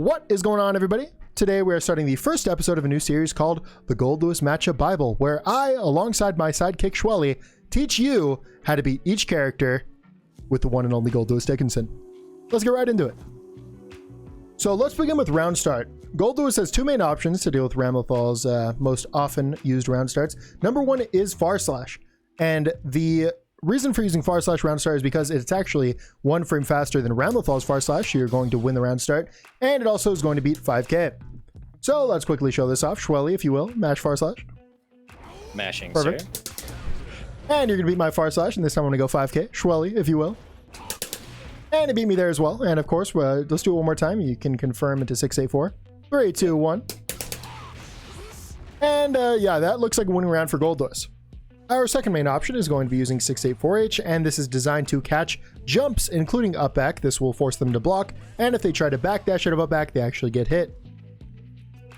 What is going on, everybody? Today we are starting the first episode of a new series called the Goldlewis Matchup Bible, where I, alongside my sidekick Schwell, teach you how to beat each character with the one and only Goldlewis Dickinson. Let's get right into it. So let's begin with round start. Goldlewis has two main options to deal with Ramlethal's most often used round starts. Number one is Far Slash, and the reason for using Far Slash round start is because it's actually one frame faster than Ramlethal's Far Slash, so you're going to win the round start, and it also is going to beat 5k. So let's quickly show this off. Schwell, if you will, mash Far Slash. Mashing, perfect. sir. And you're going to beat my Far Slash, and this time I'm going to go 5k. Schwell, if you will. And it beat me there as well. And of course, let's do it one more time. You can confirm into 684. 3, 2, 1. And yeah, that looks like a winning round for Goldlewis. Our second main option is going to be using 684H, and this is designed to catch jumps, including up back. This will force them to block, and if they try to backdash out of up back, they actually get hit.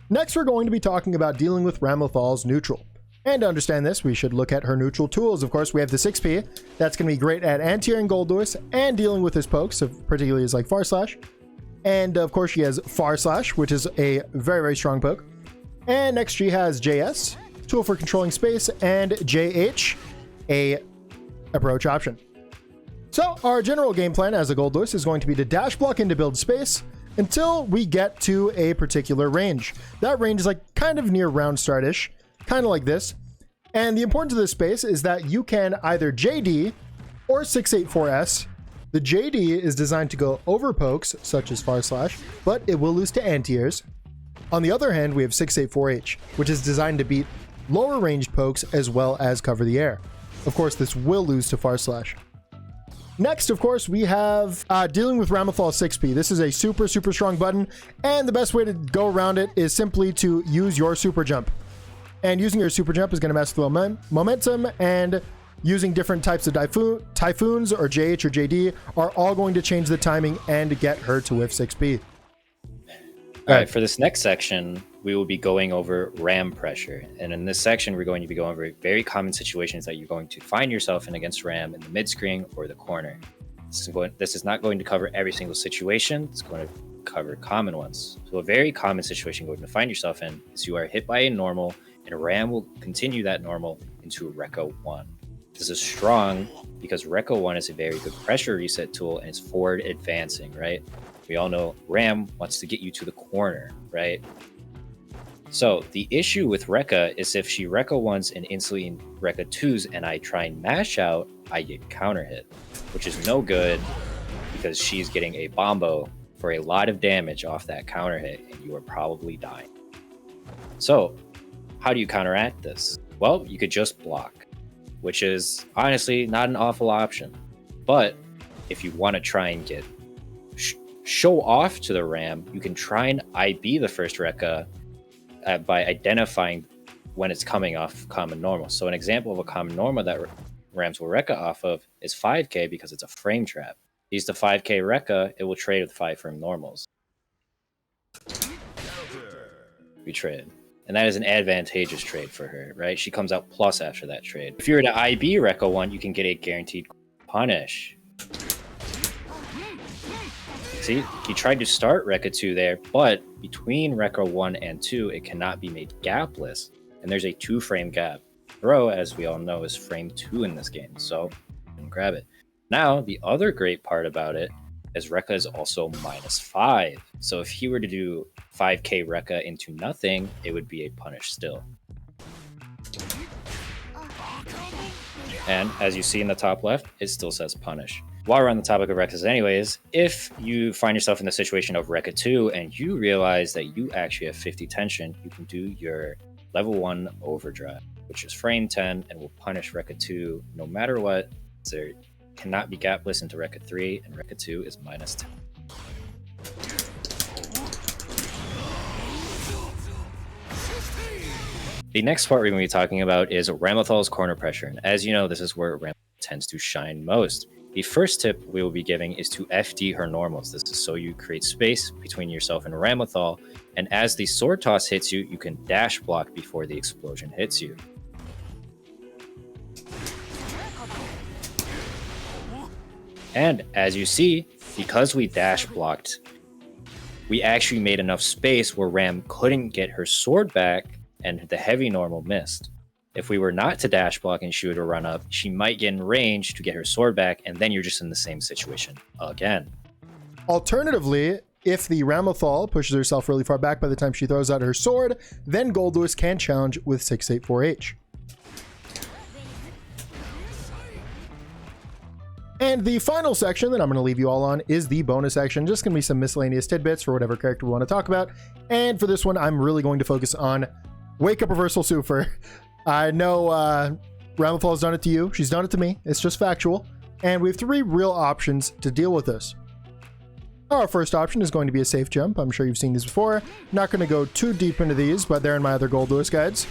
Next, we're going to be talking about dealing with Ramlethal's neutral. And to understand this, we should look at her neutral tools. Of course, we have the 6P. That's going to be great at anti-airing Goldlewis and dealing with his pokes, particularly his like Far Slash. And of course, she has Far Slash, which is a very, very strong poke. And next, she has JS, tool for controlling space, and JH, a approach option. So our general game plan as a Goldlewis is going to be to dash block in to build space until we get to a particular range. That range is like kind of near round start-ish, kind of like this. And the importance of this space is that you can either JD or 684S. The JD is designed to go over pokes, such as Far Slash, but it will lose to anti-airs. On the other hand, we have 684H, which is designed to beat lower ranged pokes as well as cover the air. Of course, this will lose to Far Slash. Next, of course, we have dealing with Ramlethal 6P. This is a super, super strong button, and the best way to go around it is simply to use your super jump. And using your super jump is going to mess with momentum, and using different types of typhoons or JH or JD are all going to change the timing and get her to whiff 6P. All right, for this next section, we will be going over ram pressure. And in this section, we're going to be going over very common situations that you're going to find yourself in against ram in the mid-screen or the corner. This is not going to cover every single situation. It's going to cover common ones. So a very common situation you're going to find yourself in is you are hit by a normal, and ram will continue that normal into a Rekka 1. This is strong because Rekka 1 is a very good pressure reset tool, and it's forward advancing, right? We all know Ram wants to get you to the corner, right? So the issue with Rekka is if she Rekka 1s and instantly Rekka 2s and I try and mash out, I get counter hit, which is no good because she's getting a bombo for a lot of damage off that counter hit, and you are probably dying. So how do you counteract this? Well, you could just block, which is honestly not an awful option. But if you want to try and get show off to the ram, you can try and IB the first Rekka by identifying when it's coming off common normal. So an example of a common normal that rams will Rekka off of is 5k because it's a frame trap. Use the 5k Rekka, it will trade with 5 frame normals. We trade. And that is an advantageous trade for her, right? She comes out plus after that trade. If you were to IB Rekka 1, you can get a guaranteed punish. See, he tried to start Rekka 2 there, but between Rekka 1 and 2, it cannot be made gapless. And there's a 2-frame gap. Throw, as we all know, is frame 2 in this game, so grab it. Now, the other great part about it is Rekka is also -5. So if he were to do 5k Rekka into nothing, it would be a punish still. And as you see in the top left, it still says punish. While we're on the topic of Rekkas anyways, if you find yourself in the situation of Rekka 2 and you realize that you actually have 50 tension, you can do your level 1 overdrive, which is frame 10 and will punish Rekka 2 no matter what. There cannot be gapless into Rekka 3, and Rekka 2 is -10. The next part we're going to be talking about is Ramlethal's corner pressure. And as you know, this is where Ramlethal tends to shine most. The first tip we will be giving is to FD her normals. This is so you create space between yourself and Ramlethal, and as the sword toss hits you, you can dash block before the explosion hits you. And as you see, because we dash blocked we actually made enough space where Ram couldn't get her sword back and the heavy normal missed. If we were not to dash block and shoot or run up, she might get in range to get her sword back, and then you're just in the same situation again. Alternatively, if the Ramlethal pushes herself really far back by the time she throws out her sword, then Goldlewis can challenge with 684H. And the final section that I'm going to leave you all on is the bonus section. Just going to be some miscellaneous tidbits for whatever character we want to talk about. And for this one, I'm really going to focus on Wakeup Reversal Super. I know Ramlethal has done it to you. She's done it to me. It's just factual. And we have 3 real options to deal with this. Our first option is going to be a safe jump. I'm sure you've seen these before. Not going to go too deep into these, but they're in my other Goldlewis guides.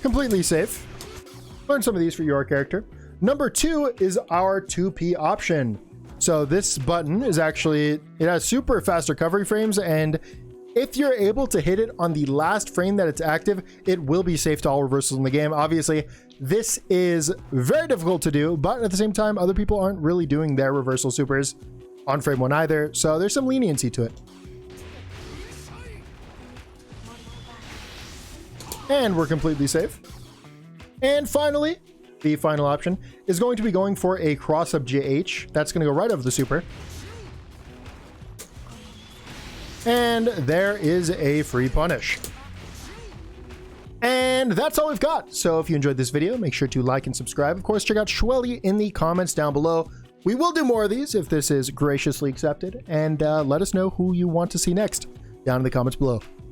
Completely safe. Learn some of these for your character. Number 2 is our 2P option. So this button is actually, it has super fast recovery frames, and if you're able to hit it on the last frame that it's active, it will be safe to all reversals in the game. Obviously, this is very difficult to do, but at the same time, other people aren't really doing their reversal supers on frame 1 either, so there's some leniency to it. And we're completely safe. And finally, the final option is going to be going for a cross-up GH. That's going to go right over the super. And there is a free punish. And that's all we've got. So if you enjoyed this video, make sure to like and subscribe. Of course, check out Schwell in the comments down below. We will do more of these if this is graciously accepted. And let us know who you want to see next down in the comments below.